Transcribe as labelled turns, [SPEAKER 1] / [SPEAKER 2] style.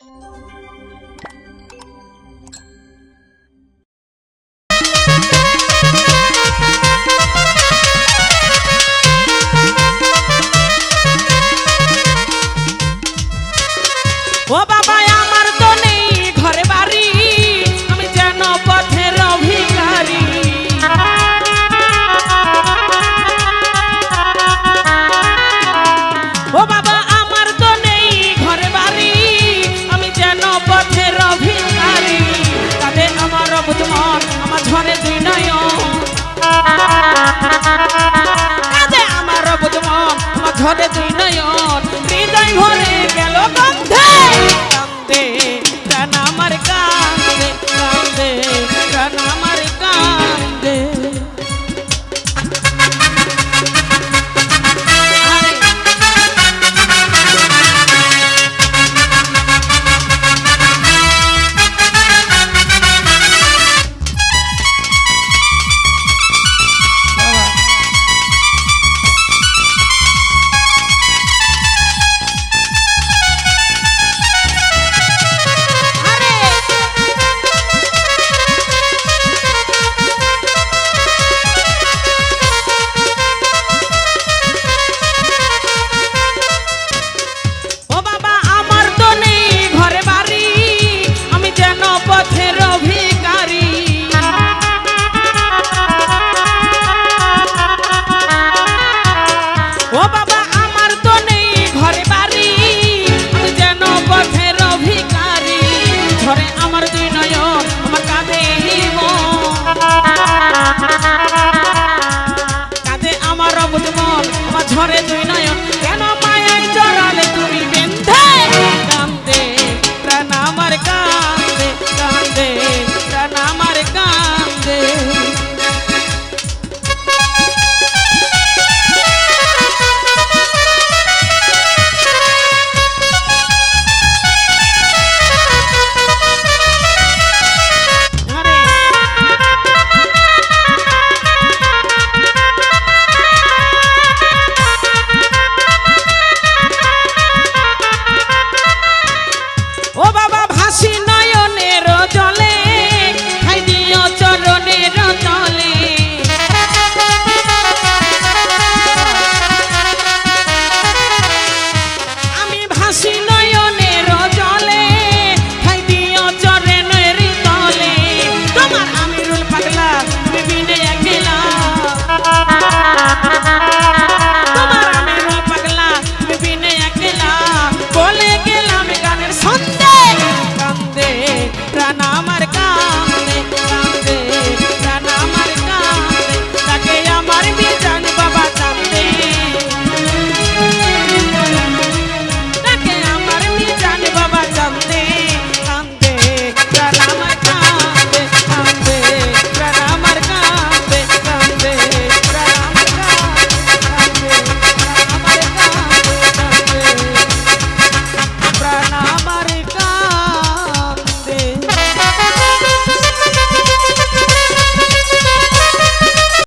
[SPEAKER 1] ও বাবা আমার তো নেই ঘরে বাড়ি, আমি যেন পথের ভিখারি। ও বাবা আমার তো নেই ঘরে বাড়ি, আমি যেন পথের ভিখারি। কাঁদে আমার অবুঝ মন, আমার ঝরে দুই নয়ন। কাঁদে আমার অবুঝ মন, আমার ঝরে দুই নয়ন। হৃদয় ভরে গেল গন্ধে